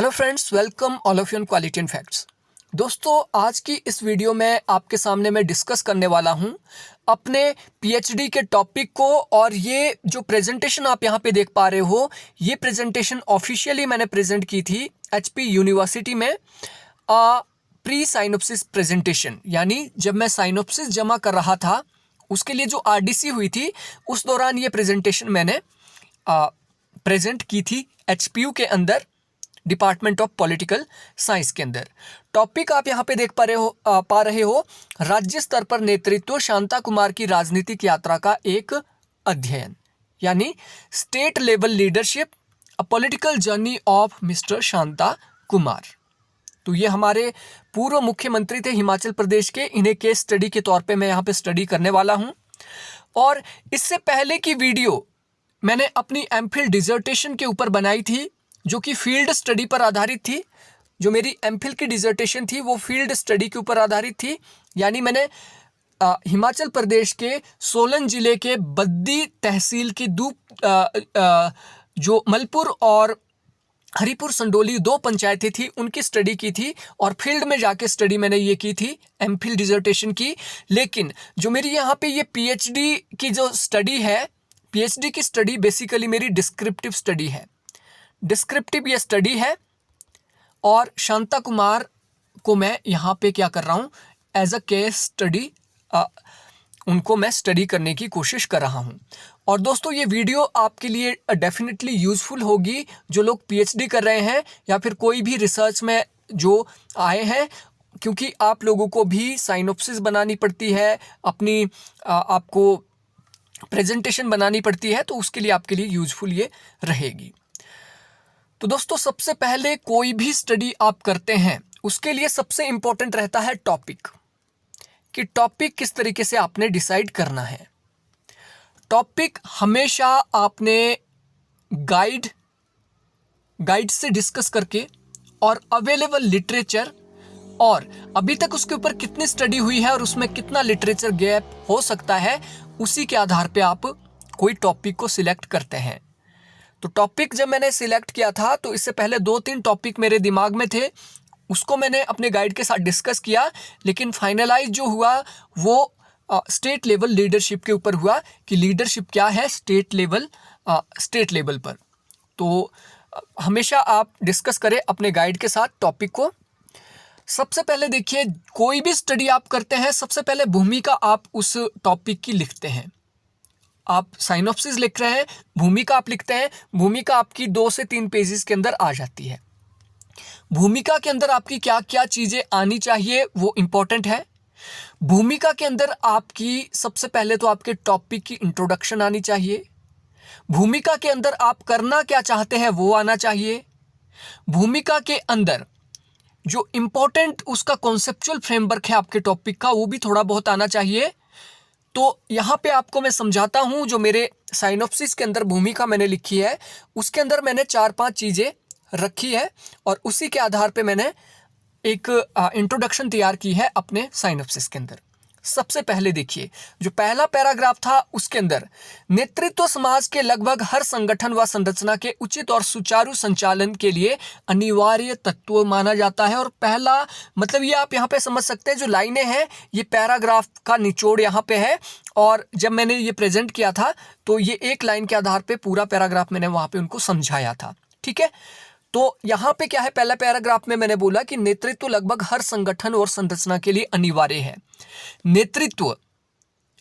Hello friends, welcome all of you on quality and facts. दोस्तों, आज की इस वीडियो में आपके सामने मैं डिस्कस करने वाला हूं अपने पीएचडी के टॉपिक को। और ये जो प्रेजेंटेशन आप यहां पे देख पा रहे हो, ये प्रेजेंटेशन ऑफिशियली मैंने प्रेजेंट की थी एचपी यूनिवर्सिटी में प्री साइनोप्सिस प्रेजेंटेशन, यानी जब मैं साइनोप्सिस जमा कर रहा था उसके लिए जो आरडीसी हुई थी उस दौरान ये प्रेजेंटेशन मैंने प्रेजेंट की थी एचपीयू के अंदर, डिपार्टमेंट ऑफ पॉलिटिकल साइंस के अंदर। टॉपिक आप यहाँ पे देख पा रहे हो राज्य स्तर पर नेतृत्व, शांता कुमार की राजनीतिक यात्रा का एक अध्ययन, यानी state level leadership, a political journey of mister Shanta Kumar. तो ये हमारे पूर्व मुख्यमंत्री थे हिमाचल प्रदेश के, इन्हें केस स्टडी के तौर पे मैं यहाँ पे स्टडी करने वाला हूँ। और इससे पहले की वीडियो मैंने अपनी एमफिल डिजर्टेशन के ऊपर बनाई थी, जो कि फील्ड स्टडी पर आधारित थी। जो मेरी एमफिल की डिजर्टेशन थी वो फील्ड स्टडी के ऊपर आधारित थी, यानी मैंने हिमाचल प्रदेश के सोलन जिले के बद्दी तहसील की जो मलपुर और हरिपुर संडोली दो पंचायतें थी उनकी स्टडी की थी, और फील्ड में जाके स्टडी मैंने ये की थी एमफिल डिजर्टेशन की। लेकिन जो मेरी यहाँ पे ये पीएचडी की जो स्टडी है, पीएचडी की स्टडी बेसिकली मेरी डिस्क्रिप्टिव स्टडी है। डिस्क्रिप्टिव ये स्टडी है, और शांता कुमार को मैं यहाँ पे क्या कर रहा हूँ, एज अ केस स्टडी उनको मैं स्टडी करने की कोशिश कर रहा हूँ। और दोस्तों, ये वीडियो आपके लिए डेफिनेटली यूज़फुल होगी जो लोग पीएचडी कर रहे हैं या फिर कोई भी रिसर्च में जो आए हैं, क्योंकि आप लोगों को भी साइनोप्सिस बनानी पड़ती है, अपनी आपको प्रेजेंटेशन बनानी पड़ती है, तो उसके लिए आपके लिए यूज़फुल ये रहेगी। तो दोस्तों, सबसे पहले कोई भी स्टडी आप करते हैं उसके लिए सबसे इंपॉर्टेंट रहता है टॉपिक, कि टॉपिक किस तरीके से आपने डिसाइड करना है। टॉपिक हमेशा आपने गाइड से डिस्कस करके, और अवेलेबल लिटरेचर, और अभी तक उसके ऊपर कितनी स्टडी हुई है और उसमें कितना लिटरेचर गैप हो सकता है, उसी के आधार पे आप कोई टॉपिक को सिलेक्ट करते हैं। तो टॉपिक जब मैंने सिलेक्ट किया था तो इससे पहले 2-3 टॉपिक मेरे दिमाग में थे, उसको मैंने अपने गाइड के साथ डिस्कस किया, लेकिन फाइनलाइज जो हुआ वो स्टेट लेवल लीडरशिप के ऊपर हुआ, कि लीडरशिप क्या है स्टेट लेवल पर। तो हमेशा आप डिस्कस करें अपने गाइड के साथ टॉपिक को। सबसे पहले देखिए, कोई भी स्टडी आप करते हैं, सबसे पहले भूमिका आप उस टॉपिक की लिखते हैं। आप साइनोप्सिस लिख रहे हैं, भूमिका आप लिखते हैं, भूमिका आपकी 2 से 3 पेजेस के अंदर आ जाती है। भूमिका के अंदर आपकी क्या क्या चीजें आनी चाहिए वो इंपॉर्टेंट है। भूमिका के अंदर आपकी सबसे पहले तो आपके टॉपिक की इंट्रोडक्शन आनी चाहिए। भूमिका के अंदर आप करना क्या चाहते हैं वो आना चाहिए। भूमिका के अंदर जो इंपॉर्टेंट उसका कॉन्सेप्चुअल फ्रेमवर्क है आपके टॉपिक का, वो भी थोड़ा बहुत आना चाहिए। तो यहाँ पे आपको मैं समझाता हूँ, जो मेरे साइनोप्सिस के अंदर भूमिका मैंने लिखी है उसके अंदर मैंने 4-5 चीज़ें रखी है, और उसी के आधार पे मैंने एक इंट्रोडक्शन तैयार की है अपने साइनोप्सिस के अंदर। सबसे पहले देखिए, जो पहला पैराग्राफ था उसके अंदर नेतृत्व समाज के लगभग हर संगठन व संरचना के उचित और सुचारू संचालन के लिए अनिवार्य तत्व माना जाता है। और पहला मतलब ये आप यहाँ पे समझ सकते हैं, जो लाइनें हैं ये पैराग्राफ का निचोड़ यहाँ पे है, और जब मैंने ये प्रेजेंट किया था तो ये एक लाइन के आधार पे पूरा पैराग्राफ मैंने वहाँ पे उनको समझाया था। ठीक है, तो यहाँ पे क्या है, पहला पैराग्राफ में मैंने बोला कि नेतृत्व लगभग हर संगठन और संरचना के लिए अनिवार्य है। नेतृत्व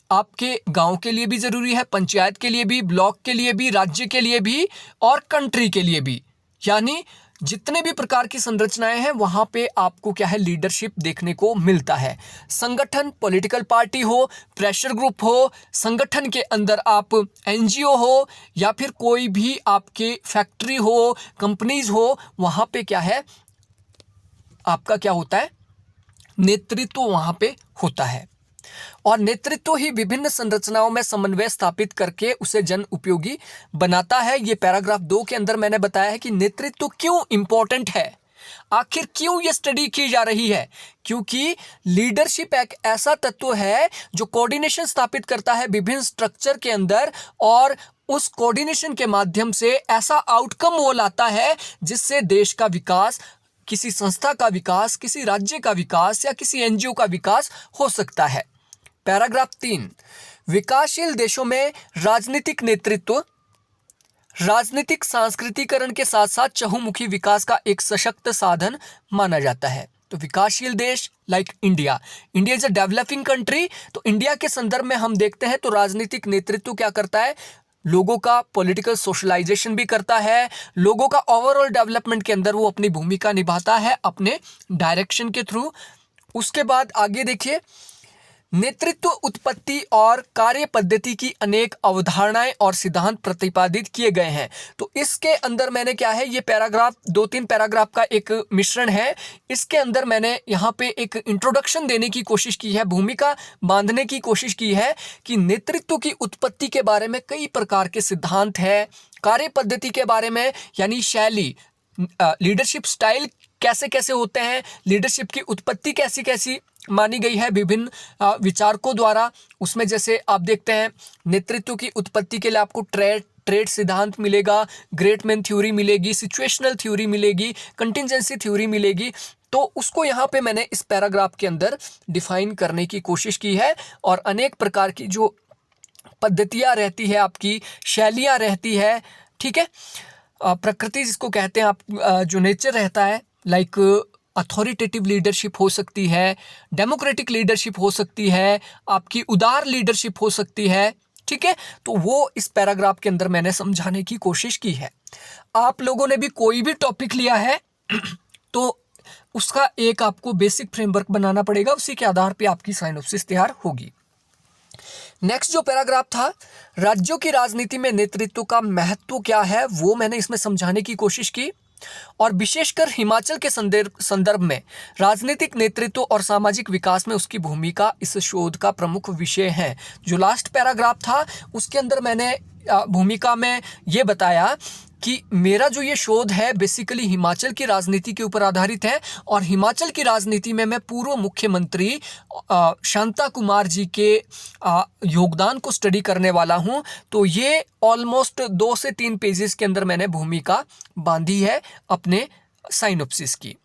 आपके गांव के लिए भी जरूरी है, पंचायत के लिए भी, ब्लॉक के लिए भी, राज्य के लिए भी, और कंट्री के लिए भी, यानी जितने भी प्रकार की संरचनाएं हैं वहां पे आपको क्या है, लीडरशिप देखने को मिलता है। संगठन पॉलिटिकल पार्टी हो, प्रेशर ग्रुप हो, संगठन के अंदर आप एनजीओ हो, या फिर कोई भी आपके फैक्ट्री हो, कंपनीज हो, वहां पे क्या है, आपका क्या होता है, नेतृत्व वहां पे होता है। और नेतृत्व ही विभिन्न संरचनाओं में समन्वय स्थापित करके उसे जन उपयोगी बनाता है। ये पैराग्राफ 2 के अंदर मैंने बताया है कि नेतृत्व क्यों इंपॉर्टेंट है, आखिर क्यों ये स्टडी की जा रही है, क्योंकि लीडरशिप एक ऐसा तत्व है जो कोऑर्डिनेशन स्थापित करता है विभिन्न स्ट्रक्चर के अंदर, और उस कोऑर्डिनेशन के माध्यम से ऐसा आउटकम वो लाता है जिससे देश का विकास, किसी संस्था का विकास, किसी राज्य का विकास या किसी एनजीओ का विकास हो सकता है। पैराग्राफ 3, विकासशील देशों में राजनीतिक नेतृत्व राजनीतिक सांस्कृतिकरण के साथ साथ चहुमुखी विकास का एक सशक्त साधन माना जाता है। तो विकासशील देश like India is a developing country, तो इंडिया के संदर्भ में हम देखते हैं तो राजनीतिक नेतृत्व क्या करता है, लोगों का पॉलिटिकल सोशलाइजेशन भी करता है, लोगों का ओवरऑल डेवलपमेंट के अंदर वो अपनी भूमिका निभाता है अपने डायरेक्शन के थ्रू। उसके बाद आगे देखिए, नेतृत्व उत्पत्ति और कार्य पद्धति की अनेक अवधारणाएं और सिद्धांत प्रतिपादित किए गए हैं। तो इसके अंदर मैंने क्या है, ये पैराग्राफ 2-3 पैराग्राफ का एक मिश्रण है। इसके अंदर मैंने यहाँ पे एक इंट्रोडक्शन देने की कोशिश की है, भूमिका बांधने की कोशिश की है कि नेतृत्व की उत्पत्ति के बारे में कई प्रकार के सिद्धांत है, कार्य पद्धति के बारे में यानी शैली, लीडरशिप स्टाइल कैसे कैसे होते हैं, लीडरशिप की उत्पत्ति कैसी कैसी मानी गई है विभिन्न विचारकों द्वारा। उसमें जैसे आप देखते हैं नेतृत्व की उत्पत्ति के लिए आपको ट्रेड सिद्धांत मिलेगा, ग्रेट मैन थ्योरी मिलेगी, सिचुएशनल थ्योरी मिलेगी, कंटिंजेंसी थ्योरी मिलेगी। तो उसको यहाँ पे मैंने इस पैराग्राफ के अंदर डिफाइन करने की कोशिश की है। और अनेक प्रकार की जो पद्धतियाँ रहती है, आपकी शैलियाँ रहती है, ठीक है, प्रकृति जिसको कहते हैं आप, जो नेचर रहता है, लाइक अथॉरिटेटिव लीडरशिप हो सकती है, डेमोक्रेटिक लीडरशिप हो सकती है, आपकी उदार लीडरशिप हो सकती है, ठीक है। तो वो इस पैराग्राफ के अंदर मैंने समझाने की कोशिश की है। आप लोगों ने भी कोई भी टॉपिक लिया है तो उसका एक आपको बेसिक फ्रेमवर्क बनाना पड़ेगा, उसी के आधार पे आपकी साइनोप्सिस तैयार होगी। नेक्स्ट जो पैराग्राफ था, राज्यों की राजनीति में नेतृत्व का महत्व क्या है, वो मैंने इसमें समझाने की कोशिश की। और विशेषकर हिमाचल के संदर्भ में राजनीतिक नेतृत्व और सामाजिक विकास में उसकी भूमिका इस शोध का प्रमुख विषय है। जो लास्ट पैराग्राफ था उसके अंदर मैंने भूमिका में ये बताया कि मेरा जो ये शोध है बेसिकली हिमाचल की राजनीति के ऊपर आधारित है। और हिमाचल की राजनीति में मैं पूर्व मुख्यमंत्री शांता कुमार जी के योगदान को स्टडी करने वाला हूं। तो ये ऑलमोस्ट 2 से 3 पेजेस के अंदर मैंने भूमिका बांधी है अपने साइनोप्सिस की।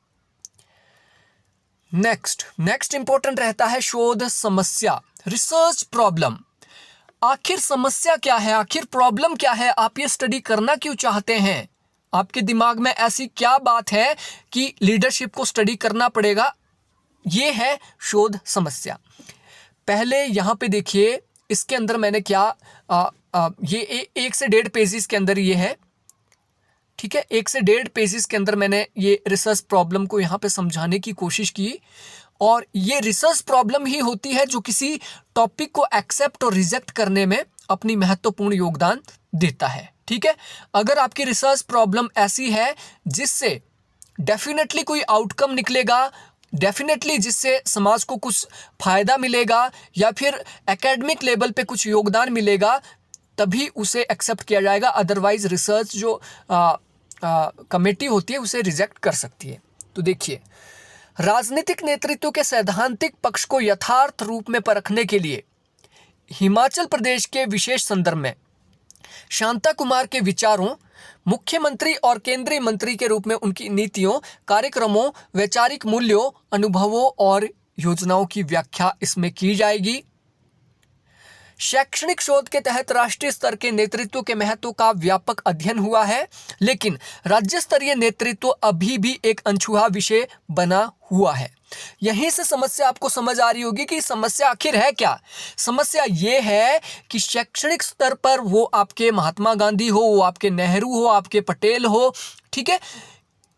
नेक्स्ट इंपॉर्टेंट रहता है शोध समस्या, रिसर्च प्रॉब्लम। आखिर समस्या क्या है, आखिर प्रॉब्लम क्या है, आप ये स्टडी करना क्यों चाहते हैं, आपके दिमाग में ऐसी क्या बात है कि लीडरशिप को स्टडी करना पड़ेगा, ये है शोध समस्या। पहले यहाँ पे देखिए, इसके अंदर मैंने क्या ये 1 से 1.5 पेजेस के अंदर ये है, ठीक है, 1 से 1.5 पेजेस के अंदर मैंने ये रिसर्च प्रॉब्लम को यहाँ पे समझाने की कोशिश की। और ये रिसर्च प्रॉब्लम ही होती है जो किसी टॉपिक को एक्सेप्ट और रिजेक्ट करने में अपनी महत्वपूर्ण योगदान देता है, ठीक है। अगर आपकी रिसर्च प्रॉब्लम ऐसी है जिससे डेफिनेटली कोई आउटकम निकलेगा, डेफिनेटली जिससे समाज को कुछ फायदा मिलेगा या फिर एकेडमिक लेवल पे कुछ योगदान मिलेगा, तभी उसे एक्सेप्ट किया जाएगा। अदरवाइज रिसर्च जो कमेटी होती है उसे रिजेक्ट कर सकती है। तो देखिए, राजनीतिक नेतृत्व के सैद्धांतिक पक्ष को यथार्थ रूप में परखने के लिए हिमाचल प्रदेश के विशेष संदर्भ में शांता कुमार के विचारों, मुख्यमंत्री और केंद्रीय मंत्री के रूप में उनकी नीतियों, कार्यक्रमों, वैचारिक मूल्यों, अनुभवों और योजनाओं की व्याख्या इसमें की जाएगी। शैक्षणिक शोध के तहत राष्ट्रीय स्तर के नेतृत्व के महत्व का व्यापक अध्ययन हुआ है, लेकिन राज्य स्तरीय नेतृत्व अभी भी एक अनछुआ विषय बना हुआ है। यहीं से समस्या आपको समझ आ रही होगी कि समस्या आखिर है क्या। समस्या ये है कि शैक्षणिक स्तर पर वो आपके महात्मा गांधी हो, वो आपके नेहरू हो, आपके पटेल हो, ठीक है,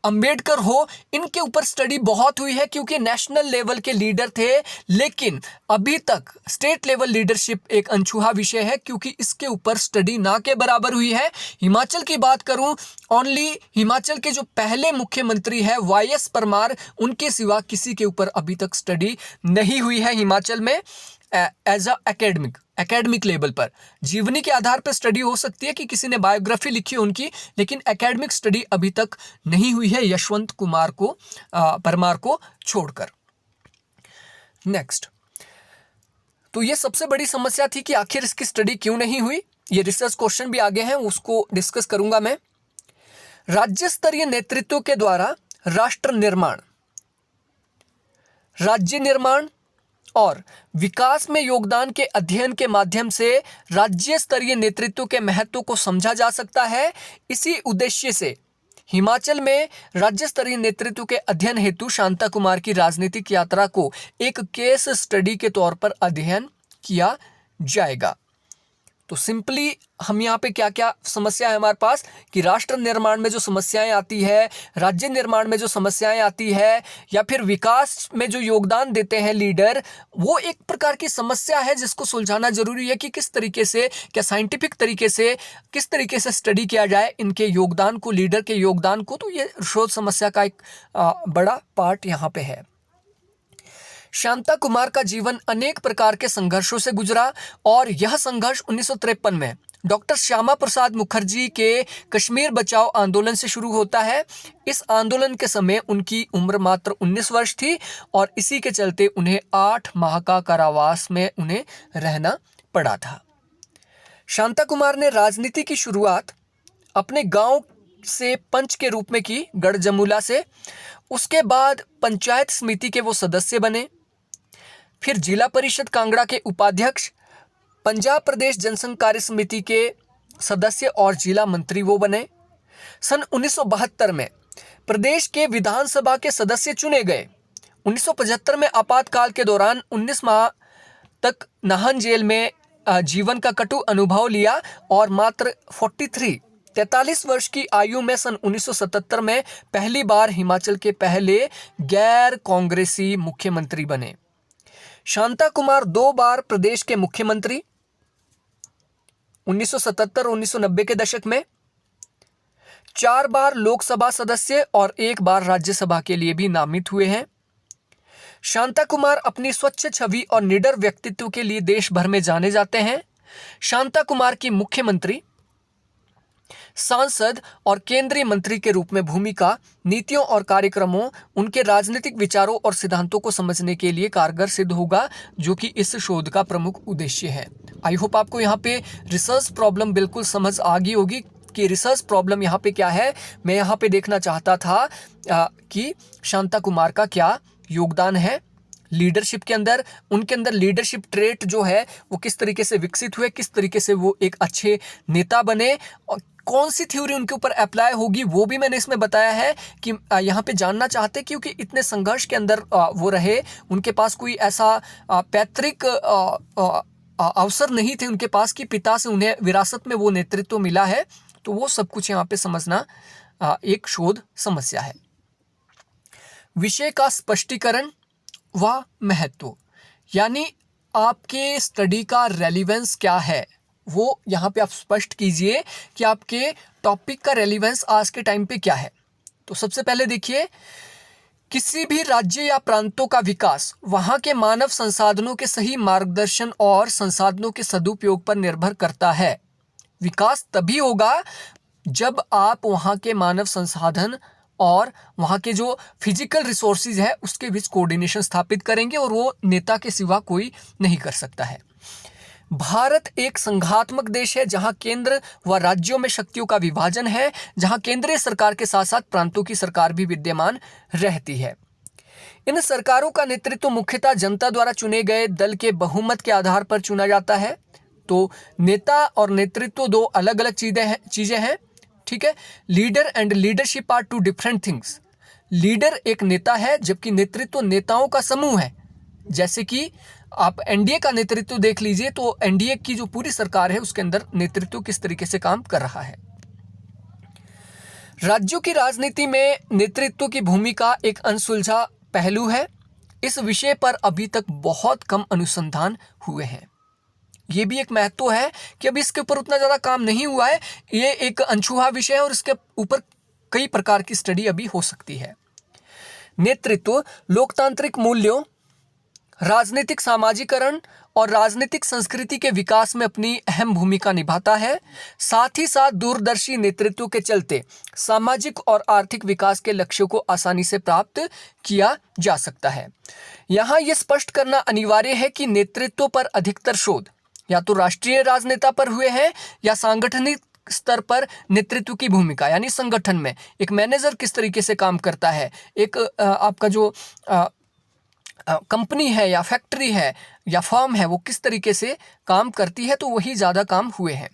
अंबेडकर हो, इनके ऊपर स्टडी बहुत हुई है क्योंकि नेशनल लेवल के लीडर थे। लेकिन अभी तक स्टेट लेवल लीडरशिप एक अनछुआ विषय है क्योंकि इसके ऊपर स्टडी ना के बराबर हुई है। हिमाचल की बात करूं, ओनली हिमाचल के जो पहले मुख्यमंत्री है YS परमार, उनके सिवा किसी के ऊपर अभी तक स्टडी नहीं हुई है हिमाचल में एज अ एकेडमिक लेवल पर। जीवनी के आधार पर स्टडी हो सकती है कि किसी ने बायोग्राफी लिखी उनकी, लेकिन एकेडमिक स्टडी अभी तक नहीं हुई है यशवंत कुमार को परमार को छोड़कर। नेक्स्ट, तो ये सबसे बड़ी समस्या थी कि आखिर इसकी स्टडी क्यों नहीं हुई। ये रिसर्च क्वेश्चन भी आगे हैं, उसको डिस्कस करूंगा मैं। राज्य स्तरीय नेतृत्व के द्वारा राष्ट्र निर्माण, राज्य निर्माण और विकास में योगदान के अध्ययन के माध्यम से राज्य स्तरीय नेतृत्व के महत्व को समझा जा सकता है। इसी उद्देश्य से हिमाचल में राज्य स्तरीय नेतृत्व के अध्ययन हेतु शांता कुमार की राजनीतिक यात्रा को एक केस स्टडी के तौर पर अध्ययन किया जाएगा। तो सिंपली हम यहाँ पे क्या क्या समस्या है हमारे पास कि राष्ट्र निर्माण में जो समस्याएं आती है, राज्य निर्माण में जो समस्याएं आती है, या फिर विकास में जो योगदान देते हैं लीडर, वो एक प्रकार की समस्या है जिसको सुलझाना जरूरी है कि किस तरीके से, क्या साइंटिफिक तरीके से किस तरीके से स्टडी किया जाए इनके योगदान को, लीडर के योगदान को। तो ये शोध समस्या का एक बड़ा पार्ट यहाँ पे है। शांता कुमार का जीवन अनेक प्रकार के संघर्षों से गुजरा और यह संघर्ष 1953 में डॉक्टर श्यामा प्रसाद मुखर्जी के कश्मीर बचाओ आंदोलन से शुरू होता है। इस आंदोलन के समय उनकी उम्र मात्र 19 वर्ष थी और इसी के चलते उन्हें 8 माह का कारावास में उन्हें रहना पड़ा था। शांता कुमार ने राजनीति की शुरुआत अपने गांव से पंच के रूप में की, गढ़जमुला से। उसके बाद पंचायत समिति के वो सदस्य बने, फिर जिला परिषद कांगड़ा के उपाध्यक्ष, पंजाब प्रदेश जनसंघ कार्य समिति के सदस्य और जिला मंत्री वो बने। सन 1972 में प्रदेश के विधानसभा के सदस्य चुने गए। 1975 में आपातकाल के दौरान 19 माह तक नाहन जेल में जीवन का कटु अनुभव लिया और मात्र 43 वर्ष की आयु में सन 1977 में पहली बार हिमाचल के पहले गैर कांग्रेसी मुख्यमंत्री बने। शांता कुमार 2 बार प्रदेश के मुख्यमंत्री 1977 और 1990 के दशक में, 4 बार लोकसभा सदस्य और 1 बार राज्यसभा के लिए भी नामित हुए हैं। शांता कुमार अपनी स्वच्छ छवि और निडर व्यक्तित्व के लिए देश भर में जाने जाते हैं। शांता कुमार की मुख्यमंत्री, सांसद और केंद्रीय मंत्री के रूप में भूमिका नीतियों और कार्यक्रमों, उनके राजनीतिक विचारों और सिद्धांतों को समझने के लिए कारगर सिद्ध होगा, जो कि इस शोध का प्रमुख उद्देश्य है। आई होप आपको यहाँ पे रिसर्च प्रॉब्लम बिल्कुल समझ आ गई होगी कि रिसर्च प्रॉब्लम यहाँ पे क्या है। मैं यहाँ पे देखना चाहता था कि शांता कुमार का क्या योगदान है लीडरशिप के अंदर, उनके अंदर लीडरशिप ट्रेट जो है वो किस तरीके से विकसित हुए, किस तरीके से वो एक अच्छे नेता बने और कौन सी थ्योरी उनके ऊपर अप्लाई होगी वो भी मैंने इसमें बताया है कि यहाँ पे जानना चाहते, क्योंकि इतने संघर्ष के अंदर वो रहे, उनके पास कोई ऐसा पैतृक अवसर नहीं थे उनके पास कि पिता से उन्हें विरासत में वो नेतृत्व मिला है। तो वो सब कुछ यहाँ पे समझना एक शोध समस्या है। विषय का स्पष्टीकरण व महत्व, यानी आपके स्टडी का रेलिवेंस क्या है वो यहाँ पे आप स्पष्ट कीजिए कि आपके टॉपिक का रेलिवेंस आज के टाइम पे क्या है। तो सबसे पहले देखिए, किसी भी राज्य या प्रांतों का विकास वहाँ के मानव संसाधनों के सही मार्गदर्शन और संसाधनों के सदुपयोग पर निर्भर करता है। विकास तभी होगा जब आप वहाँ के मानव संसाधन और वहाँ के जो फिजिकल रिसोर्सेज है उसके बीच कोऑर्डिनेशन स्थापित करेंगे, और वो नेता के सिवा कोई नहीं कर सकता है। भारत एक संघात्मक देश है जहां केंद्र व राज्यों में शक्तियों का विभाजन है, जहां केंद्रीय सरकार के साथ साथ प्रांतों की सरकार भी विद्यमान रहती है। इन सरकारों का नेतृत्व मुख्यतः जनता द्वारा चुने गए दल के बहुमत के आधार पर चुना जाता है। तो नेता और नेतृत्व दो अलग अलग चीजें हैं, ठीक है। Leader and leadership are two different things. Leader एक नेता है जबकि नेतृत्व नेताओं का समूह है। जैसे कि आप एनडीए का नेतृत्व देख लीजिए, तो एनडीए की जो पूरी सरकार है उसके अंदर नेतृत्व किस तरीके से काम कर रहा है। राज्यों की राजनीति में नेतृत्व की भूमिका एक अनसुलझा पहलू है। इस विषय पर अभी तक बहुत कम अनुसंधान हुए हैं। ये भी एक महत्व है कि अभी इसके ऊपर उतना ज्यादा काम नहीं हुआ है। ये एक अनछुआ विषय है और इसके ऊपर कई प्रकार की स्टडी अभी हो सकती है। नेतृत्व लोकतांत्रिक मूल्यों, राजनीतिक सामाजिकरण और राजनीतिक संस्कृति के विकास में अपनी अहम भूमिका निभाता है। साथ ही साथ दूरदर्शी नेतृत्व के चलते सामाजिक और आर्थिक विकास के लक्ष्यों को आसानी से प्राप्त किया जा सकता है। यहाँ यह स्पष्ट करना अनिवार्य है कि नेतृत्व पर अधिकतर शोध या तो राष्ट्रीय राजनेता पर हुए हैं या सांगठनिक स्तर पर नेतृत्व की भूमिका, यानी संगठन में एक मैनेजर किस तरीके से काम करता है, एक आपका जो कंपनी है या फैक्ट्री है या फर्म है वो किस तरीके से काम करती है, तो वही ज़्यादा काम हुए हैं।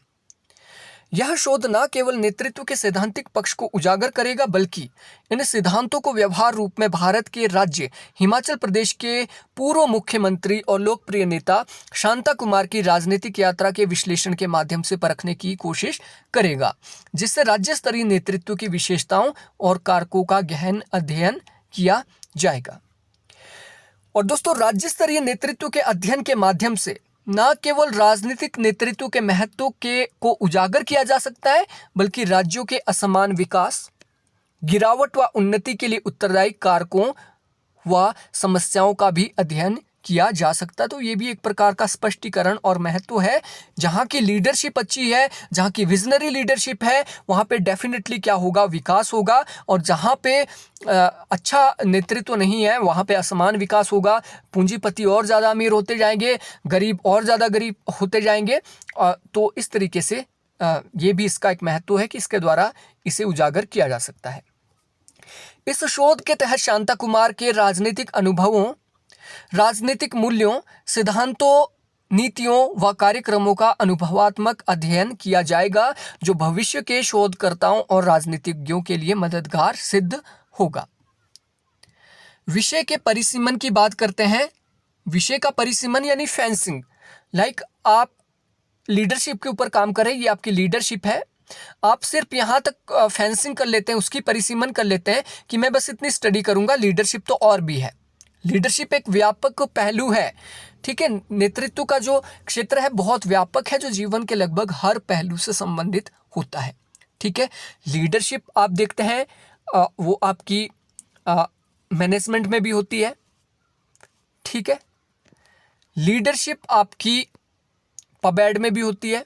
यह शोध न केवल नेतृत्व के सैद्धांतिक पक्ष को उजागर करेगा बल्कि इन सिद्धांतों को व्यवहार रूप में भारत के राज्य हिमाचल प्रदेश के पूर्व मुख्यमंत्री और लोकप्रिय नेता शांता कुमार की राजनीतिक यात्रा के विश्लेषण के माध्यम से परखने की कोशिश करेगा, जिससे राज्य स्तरीय नेतृत्व की विशेषताओं और कारकों का गहन अध्ययन किया जाएगा। और दोस्तों, राज्य स्तरीय नेतृत्व के अध्ययन के माध्यम से न केवल राजनीतिक नेतृत्व के महत्व को उजागर किया जा सकता है बल्कि राज्यों के असमान विकास, गिरावट व उन्नति के लिए उत्तरदायी कारकों व समस्याओं का भी अध्ययन किया जा सकता है। तो ये भी एक प्रकार का स्पष्टीकरण और महत्व है। जहाँ की लीडरशिप अच्छी है, जहाँ की विजनरी लीडरशिप है, वहाँ पे डेफिनेटली क्या होगा, विकास होगा। और जहाँ पे अच्छा नेतृत्व नहीं है वहाँ पे असमान विकास होगा, पूंजीपति और ज़्यादा अमीर होते जाएंगे, गरीब और ज़्यादा गरीब होते जाएंगे। तो इस तरीके से ये भी इसका एक महत्व है कि इसके द्वारा इसे उजागर किया जा सकता है। इस शोध के तहत शांता कुमार के राजनीतिक अनुभवों, राजनीतिक मूल्यों, सिद्धांतों, नीतियों व कार्यक्रमों का अनुभवात्मक अध्ययन किया जाएगा जो भविष्य के शोधकर्ताओं और राजनीतिज्ञों के लिए मददगार सिद्ध होगा। विषय के परिसीमन की बात करते हैं। विषय का परिसीमन यानी फेंसिंग, आप लीडरशिप के ऊपर काम करें, ये आपकी लीडरशिप है, आप सिर्फ यहाँ तक फेंसिंग कर लेते हैं, उसकी परिसीमन कर लेते हैं कि मैं बस इतनी स्टडी करूँगा, लीडरशिप तो और भी है। लीडरशिप एक व्यापक पहलू है, ठीक है। नेतृत्व का जो क्षेत्र है बहुत व्यापक है, जो जीवन के लगभग हर पहलू से संबंधित होता है, ठीक है। लीडरशिप आप देखते हैं वो आपकी मैनेजमेंट में भी होती है, ठीक है। लीडरशिप आपकी पबैड में भी होती है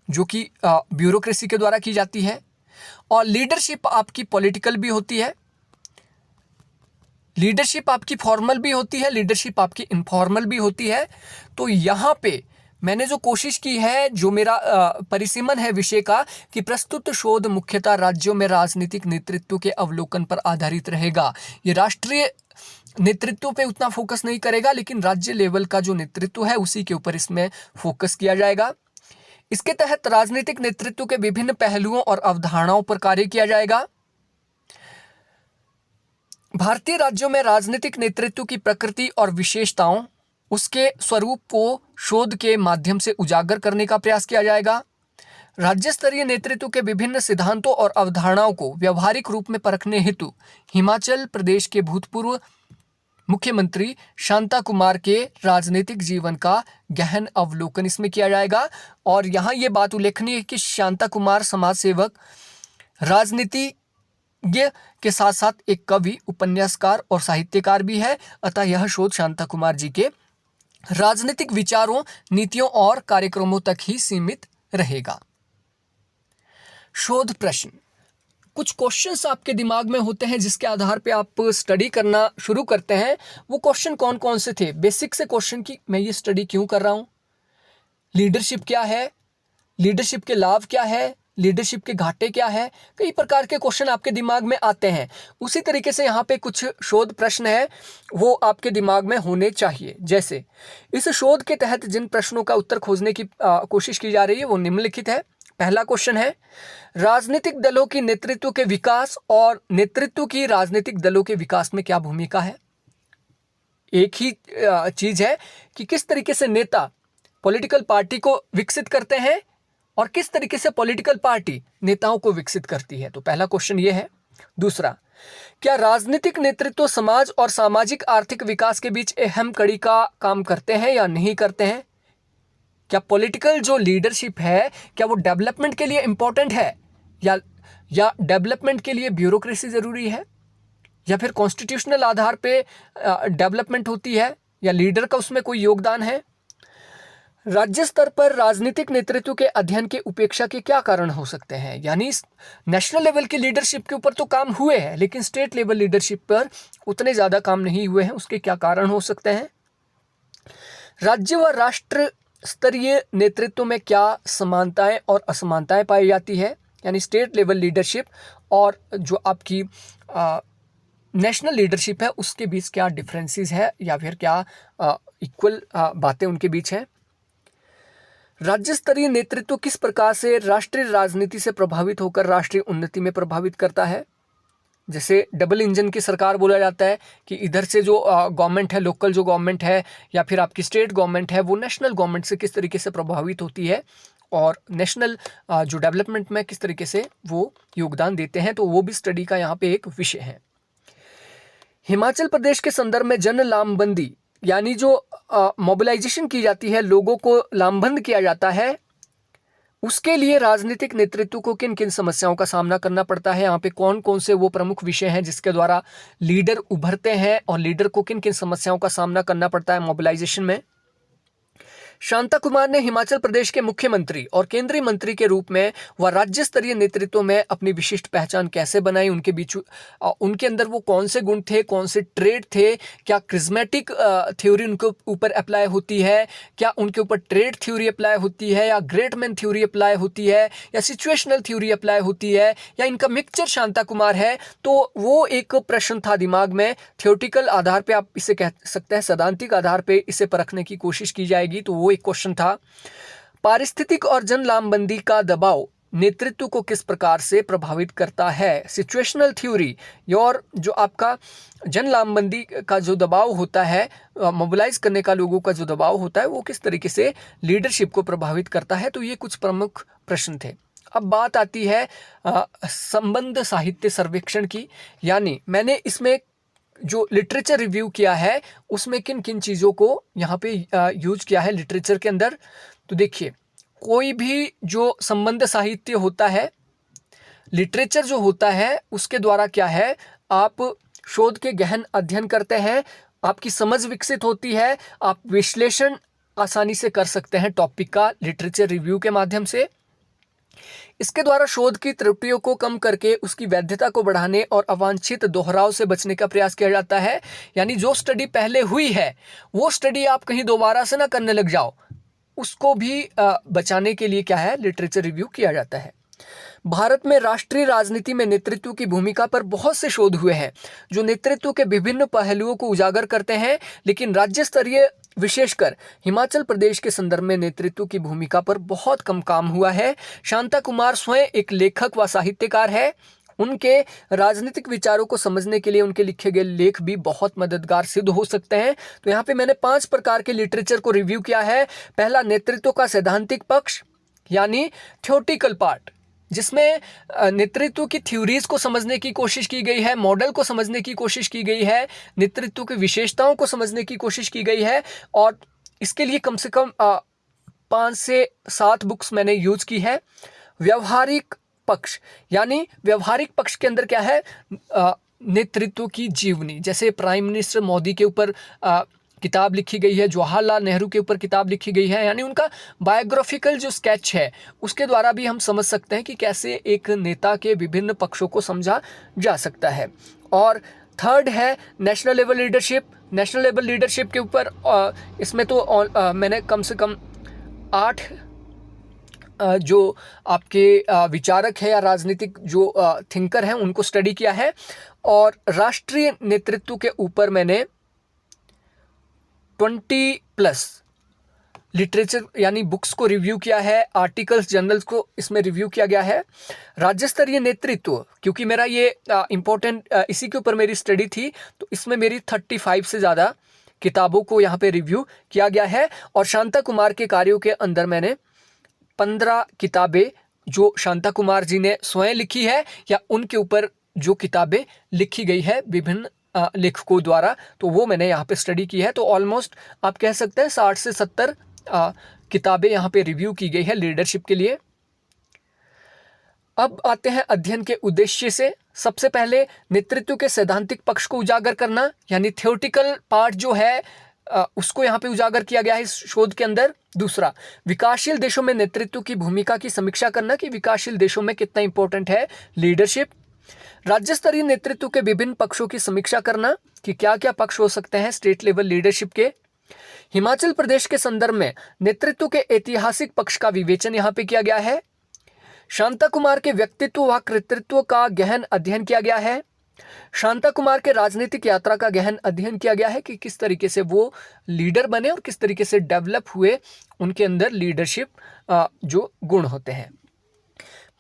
जो कि ब्यूरोक्रेसी के द्वारा की जाती है, और लीडरशिप आपकी पॉलिटिकल भी होती है, लीडरशिप आपकी फॉर्मल भी होती है, लीडरशिप आपकी इनफॉर्मल भी होती है। तो यहाँ पे मैंने जो कोशिश की है, जो मेरा परिसीमन है विषय का, कि प्रस्तुत शोध मुख्यतः राज्यों में राजनीतिक नेतृत्व के अवलोकन पर आधारित रहेगा। ये राष्ट्रीय नेतृत्व पे उतना फोकस नहीं करेगा, लेकिन राज्य लेवल का जो नेतृत्व है उसी के ऊपर इसमें फोकस किया जाएगा। इसके तहत राजनीतिक नेतृत्व के विभिन्न पहलुओं और अवधारणाओं पर कार्य किया जाएगा। भारतीय राज्यों में राजनीतिक नेतृत्व की प्रकृति और विशेषताओं, उसके स्वरूप को शोध के माध्यम से उजागर करने का प्रयास किया जाएगा। राज्य स्तरीय नेतृत्व के विभिन्न सिद्धांतों और अवधारणाओं को व्यवहारिक रूप में परखने हेतु हिमाचल प्रदेश के भूतपूर्व मुख्यमंत्री शांता कुमार के राजनीतिक जीवन का गहन अवलोकन इसमें किया जाएगा। और यहाँ ये बात उल्लेखनीय है कि शांता कुमार समाज सेवक, राजनीतिज्ञ के साथ साथ एक कवि, उपन्यासकार और साहित्यकार भी है। अतः यह शोध शांता कुमार जी के राजनीतिक विचारों, नीतियों और कार्यक्रमों तक ही सीमित रहेगा। शोध प्रश्न, कुछ क्वेश्चंस आपके दिमाग में होते हैं जिसके आधार पे आप स्टडी करना शुरू करते हैं। वो क्वेश्चन कौन कौन से थे? बेसिक से क्वेश्चन की मैं ये स्टडी क्यों कर रहा हूँ, लीडरशिप क्या है, लीडरशिप के लाभ क्या है, लीडरशिप के घाटे क्या है, कई प्रकार के क्वेश्चन आपके दिमाग में आते हैं। उसी तरीके से यहाँ पे कुछ शोध प्रश्न है वो आपके दिमाग में होने चाहिए। जैसे इस शोध के तहत जिन प्रश्नों का उत्तर खोजने की कोशिश की जा रही है वो निम्नलिखित है। पहला क्वेश्चन है, राजनीतिक दलों की नेतृत्व के विकास और नेतृत्व की राजनीतिक दलों के विकास में क्या भूमिका है। एक ही चीज है कि किस तरीके से नेता पॉलिटिकल पार्टी को विकसित करते हैं और किस तरीके से पॉलिटिकल पार्टी नेताओं को विकसित करती है। तो पहला क्वेश्चन ये है। दूसरा, क्या राजनीतिक नेतृत्व समाज और सामाजिक आर्थिक विकास के बीच अहम कड़ी का काम करते हैं या नहीं करते हैं। क्या पॉलिटिकल जो लीडरशिप है क्या वो डेवलपमेंट के लिए इंपॉर्टेंट है या डेवलपमेंट के लिए ब्यूरोक्रेसी जरूरी है, या फिर कॉन्स्टिट्यूशनल आधार पे डेवलपमेंट होती है, या लीडर का उसमें कोई योगदान है। राज्य स्तर पर राजनीतिक नेतृत्व के अध्ययन के उपेक्षा के क्या कारण हो सकते हैं, यानी नेशनल लेवल की लीडरशिप के ऊपर तो काम हुए हैं लेकिन स्टेट लेवल लीडरशिप पर उतने ज़्यादा काम नहीं हुए हैं, उसके क्या कारण हो सकते हैं। राज्य व राष्ट्र स्तरीय नेतृत्व में क्या समानताएं और असमानताएं पाई जाती है, यानी स्टेट लेवल लीडरशिप और जो आपकी नेशनल लीडरशिप है उसके बीच क्या डिफरेंसेस है या फिर क्या इक्वल बातें उनके बीच हैं। राज्य स्तरीय नेतृत्व किस प्रकार से राष्ट्रीय राजनीति से प्रभावित होकर राष्ट्रीय उन्नति में प्रभावित करता है। जैसे डबल इंजन की सरकार बोला जाता है कि इधर से जो गवर्नमेंट है, लोकल जो गवर्नमेंट है या फिर आपकी स्टेट गवर्नमेंट है, वो नेशनल गवर्नमेंट से किस तरीके से प्रभावित होती है और नेशनल जो डेवलपमेंट में किस तरीके से वो योगदान देते हैं, तो वो भी स्टडी का यहाँ पे एक विषय है। हिमाचल प्रदेश के संदर्भ में जन लामबंदी यानी जो मोबिलाइजेशन की जाती है, लोगों को लामबंद किया जाता है, उसके लिए राजनीतिक नेतृत्व को किन किन समस्याओं का सामना करना पड़ता है, यहाँ पे कौन कौन से वो प्रमुख विषय हैं जिसके द्वारा लीडर उभरते हैं और लीडर को किन किन समस्याओं का सामना करना पड़ता है मोबिलाइजेशन में। शांता कुमार ने हिमाचल प्रदेश के मुख्यमंत्री और केंद्रीय मंत्री के रूप में व राज्य स्तरीय नेतृत्व में अपनी विशिष्ट पहचान कैसे बनाई, उनके बीच उनके अंदर वो कौन से गुण थे, कौन से ट्रेड थे, क्या क्रिज्मेटिक थ्योरी उनके ऊपर अप्लाई होती है, क्या उनके ऊपर ट्रेड थ्योरी अप्लाई होती है या ग्रेट मैन थ्योरी अप्लाई होती है या सिचुएशनल थ्योरी अप्लाई होती है या इनका मिक्सचर शांता कुमार है। तो वो एक प्रश्न था दिमाग में, थियोरेटिकल आधार पे आप इसे कह सकते हैं, सैद्धांतिक आधार पे इसे परखने की कोशिश की जाएगी, तो वो एक क्वेश्चन था। पारिस्थितिक और जन लामबंदी का दबाव नेतृत्व को किस प्रकार से प्रभावित करता है। सिचुएशनल थ्योरी और जो आपका जन लामबंदी का जो दबाव होता है, मोबिलाइज करने का लोगों का जो दबाव होता है, वो किस तरीके से लीडरशिप को प्रभावित करता है। तो ये कुछ प्रमुख प्रश्न थे। अब बात आती है संबंध साहित्य सर्वेक्षण की, यानी मैंने इसमें जो लिटरेचर रिव्यू किया है उसमें किन किन चीज़ों को यहाँ पे यूज किया है लिटरेचर के अंदर। तो देखिए, कोई भी जो संबंध साहित्य होता है, लिटरेचर जो होता है, उसके द्वारा क्या है, आप शोध के गहन अध्ययन करते हैं, आपकी समझ विकसित होती है, आप विश्लेषण आसानी से कर सकते हैं टॉपिक का लिटरेचर रिव्यू के माध्यम से। इसके द्वारा शोध की त्रुटियों को कम करके उसकी वैधता को बढ़ाने और अवांछित दोहराव से बचने का प्रयास किया जाता है। यानी जो स्टडी पहले हुई है वो स्टडी आप कहीं दोबारा से ना करने लग जाओ, उसको भी बचाने के लिए क्या है, लिटरेचर रिव्यू किया जाता है। भारत में राष्ट्रीय राजनीति में नेतृत्व की भूमिका पर बहुत से शोध हुए हैं जो नेतृत्व के विभिन्न पहलुओं को उजागर करते हैं, लेकिन राज्य स्तरीय विशेषकर हिमाचल प्रदेश के संदर्भ में नेतृत्व की भूमिका पर बहुत कम काम हुआ है। शांता कुमार स्वयं एक लेखक व साहित्यकार है। उनके राजनीतिक विचारों को समझने के लिए उनके लिखे गए लेख भी बहुत मददगार सिद्ध हो सकते हैं। तो यहाँ पे मैंने 5 प्रकार के लिटरेचर को रिव्यू किया है। पहला, नेतृत्व का सैद्धांतिक पक्ष यानी थ्योरेटिकल पार्ट, जिसमें नेतृत्व की थ्योरीज को समझने की कोशिश की गई है, मॉडल को समझने की कोशिश की गई है, नेतृत्व की विशेषताओं को समझने की कोशिश की गई है। और इसके लिए कम से कम 5 से 7 बुक्स मैंने यूज की है। व्यवहारिक पक्ष, यानी व्यवहारिक पक्ष के अंदर क्या है, नेतृत्व की जीवनी, जैसे प्राइम मिनिस्टर मोदी के ऊपर किताब लिखी गई है, जवाहरलाल नेहरू के ऊपर किताब लिखी गई है, यानी उनका बायोग्राफिकल जो स्केच है उसके द्वारा भी हम समझ सकते हैं कि कैसे एक नेता के विभिन्न पक्षों को समझा जा सकता है। और थर्ड है national level leadership. National level leadership के ऊपर इसमें तो मैंने कम से कम 8 जो आपके विचारक है या राजनीतिक जो थिंकर हैं उनको स्टडी किया है। और राष्ट्रीय नेतृत्व के ऊपर मैंने 20+ लिटरेचर यानी बुक्स को रिव्यू किया है, आर्टिकल्स, जर्नल्स को इसमें रिव्यू किया गया है। राज्य स्तरीय नेतृत्व, क्योंकि मेरा ये इम्पोर्टेंट इसी के ऊपर मेरी स्टडी थी, तो इसमें मेरी 35 से ज़्यादा किताबों को यहाँ पे रिव्यू किया गया है। और शांता कुमार के कार्यों के अंदर मैंने 15 किताबें जो शांता कुमार जी ने स्वयं लिखी है या उनके ऊपर जो किताबें लिखी गई है विभिन्न लेखकों द्वारा, तो वो मैंने यहाँ पे स्टडी की है। तो ऑलमोस्ट आप कह सकते हैं 60 से 70 किताबें यहाँ पे रिव्यू की गई है लीडरशिप के लिए। अब आते हैं अध्ययन के उद्देश्य से। सबसे पहले नेतृत्व के सैद्धांतिक पक्ष को उजागर करना, यानी थ्योरेटिकल पार्ट जो है उसको यहाँ पे उजागर किया गया है इस शोध के अंदर। दूसरा, विकासशील देशों में नेतृत्व की भूमिका की समीक्षा करना कि विकासशील देशों में कितना इंपॉर्टेंट है लीडरशिप। राज्य स्तरीय नेतृत्व के विभिन्न पक्षों की समीक्षा करना कि क्या क्या पक्ष हो सकते हैं स्टेट लेवल लीडरशिप के। हिमाचल प्रदेश के संदर्भ में नेतृत्व के ऐतिहासिक पक्ष का विवेचन यहाँ पे किया गया है। शांता कुमार के व्यक्तित्व व कृतित्व का गहन अध्ययन किया गया है। शांता कुमार के राजनीतिक यात्रा का गहन अध्ययन किया गया है कि किस तरीके से वो लीडर बने और किस तरीके से डेवलप हुए, उनके अंदर लीडरशिप जो गुण होते हैं।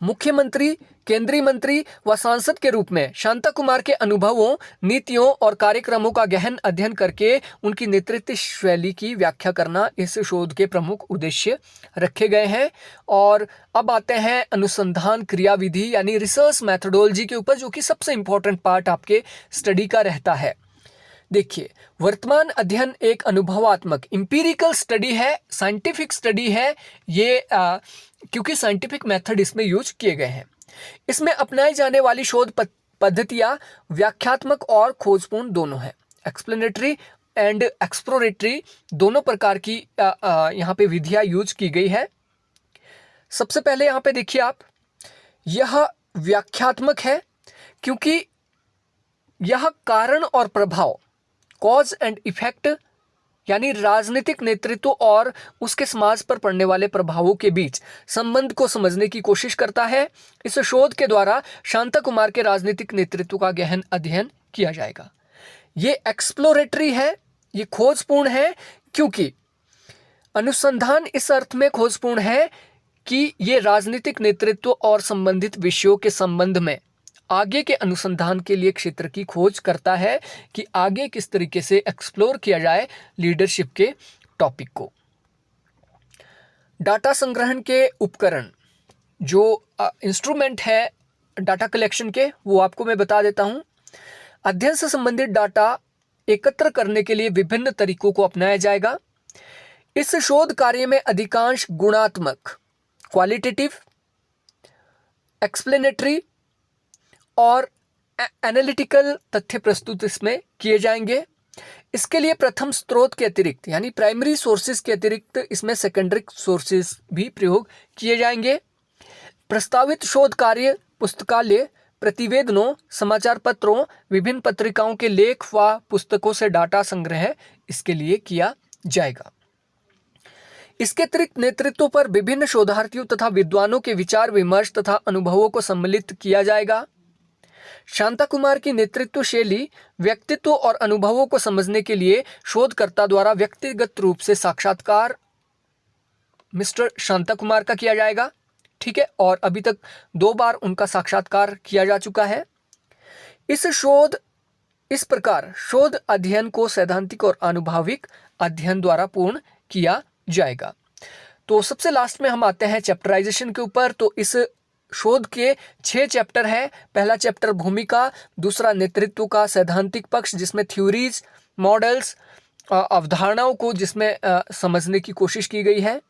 मुख्यमंत्री, केंद्रीय मंत्री व सांसद के रूप में शांता कुमार के अनुभवों, नीतियों और कार्यक्रमों का गहन अध्ययन करके उनकी नेतृत्व शैली की व्याख्या करना इस शोध के प्रमुख उद्देश्य रखे गए हैं। और अब आते हैं अनुसंधान क्रियाविधि यानी रिसर्च मैथडोलॉजी के ऊपर, जो कि सबसे इंपॉर्टेंट पार्ट आपके स्टडी का रहता है। देखिए, वर्तमान अध्ययन एक अनुभवात्मक इंपीरिकल स्टडी है, साइंटिफिक स्टडी है ये, क्योंकि साइंटिफिक मेथड इसमें यूज किए गए हैं। इसमें अपनाई जाने वाली शोध पद्धतियां व्याख्यात्मक और खोजपूर्ण दोनों है। एक्सप्लेनेटरी एंड एक्सप्लोरेटरी दोनों प्रकार की यहाँ पे विधियां यूज की गई है। सबसे पहले यहाँ पे देखिए आप, यह व्याख्यात्मक है क्योंकि यह कारण और प्रभाव, कॉज एंड इफेक्ट, यानी राजनीतिक नेतृत्व और उसके समाज पर पड़ने वाले प्रभावों के बीच संबंध को समझने की कोशिश करता है। इस शोध के द्वारा शांता कुमार के राजनीतिक नेतृत्व का गहन अध्ययन किया जाएगा। ये एक्सप्लोरेटरी है, ये खोजपूर्ण है, क्योंकि अनुसंधान इस अर्थ में खोजपूर्ण है कि ये राजनीतिक नेतृत्व और संबंधित विषयों के संबंध में आगे के अनुसंधान के लिए क्षेत्र की खोज करता है कि आगे किस तरीके से एक्सप्लोर किया जाए लीडरशिप के टॉपिक को। डाटा संग्रहण के उपकरण, जो इंस्ट्रूमेंट है डाटा कलेक्शन के, वो आपको मैं बता देता हूं। अध्ययन से संबंधित डाटा एकत्र करने के लिए विभिन्न तरीकों को अपनाया जाएगा। इस शोध कार्य में अधिकांश गुणात्मक, क्वालिटेटिव, एक्सप्लेनेटरी और एनालिटिकल तथ्य प्रस्तुत इसमें किए जाएंगे। इसके लिए प्रथम स्रोत के अतिरिक्त यानी प्राइमरी सोर्सेज के अतिरिक्त इसमें सेकेंडरी सोर्सेज भी प्रयोग किए जाएंगे। प्रस्तावित शोध कार्य पुस्तकालय, प्रतिवेदनों, समाचार पत्रों, विभिन्न पत्रिकाओं के लेख व पुस्तकों से डाटा संग्रह इसके लिए किया जाएगा। इसके अतिरिक्त नेतृत्व पर विभिन्न शोधार्थियों तथा विद्वानों के विचार विमर्श तथा अनुभवों को सम्मिलित किया जाएगा। शांता कुमार की नेतृत्व शैली, व्यक्तित्व और अनुभवों को समझने के लिए शोधकर्ता द्वारा व्यक्तिगत रूप से साक्षात्कार मिस्टर शांता कुमार का किया जाएगा। ठीक है, और अभी तक 2 बार उनका साक्षात्कार किया जा चुका है। इस प्रकार शोध अध्ययन को सैद्धांतिक और अनुभविक अध्ययन द्वारा पूर्ण किया जाएगा। तो सबसे लास्ट में हम आते हैं चैप्टराइजेशन के ऊपर। तो इस शोध के 6 चैप्टर हैं। पहला चैप्टर भूमिका, दूसरा नेतृत्व का सैद्धांतिक पक्ष जिसमें थ्योरीज, मॉडल्स, अवधारणाओं को जिसमें समझने की कोशिश की गई है।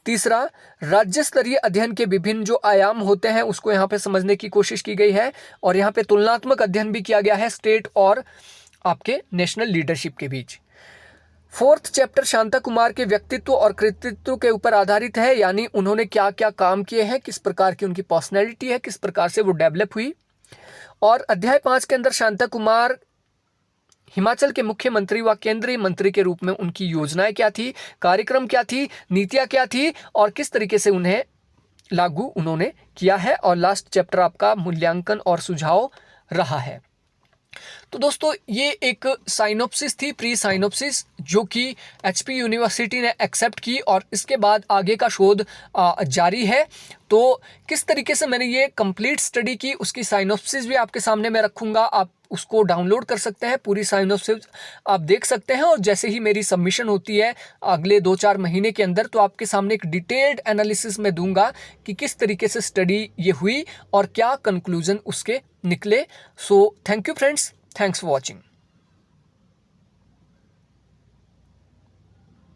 तीसरा राज्य स्तरीय अध्ययन के विभिन्न जो आयाम होते हैं उसको यहाँ पे समझने की कोशिश की गई है, और यहाँ पे तुलनात्मक अध्ययन भी किया गया है स्टेट और आपके नेशनल लीडरशिप के बीच। 4th चैप्टर शांता कुमार के व्यक्तित्व और कृतित्व के ऊपर आधारित है, यानी उन्होंने क्या क्या काम किए हैं, किस प्रकार की उनकी पर्सनैलिटी है, किस प्रकार से वो डेवलप हुई। और अध्याय 5 के अंदर शांता कुमार हिमाचल के मुख्यमंत्री व केंद्रीय मंत्री के रूप में उनकी योजनाएं क्या थी, कार्यक्रम क्या थी, नीतियां क्या थी और किस तरीके से उन्हें लागू उन्होंने किया है। और लास्ट चैप्टर आपका मूल्यांकन और सुझाव रहा है। तो दोस्तों ये एक साइनोप्सिस थी, प्री साइनोप्सिस, जो कि एचपी यूनिवर्सिटी ने एक्सेप्ट की और इसके बाद आगे का शोध जारी है। तो किस तरीके से मैंने ये कंप्लीट स्टडी की उसकी साइनोप्सिस भी आपके सामने मैं रखूंगा, आप उसको डाउनलोड कर सकते हैं, पूरी साइनोप्सिस आप देख सकते हैं। और जैसे ही मेरी सबमिशन होती है अगले 2-4 महीने के अंदर, तो आपके सामने एक डिटेल्ड एनालिसिस में दूंगा कि किस तरीके से स्टडी ये हुई और क्या कंक्लूजन उसके निकले। So thank you friends, thanks for watching.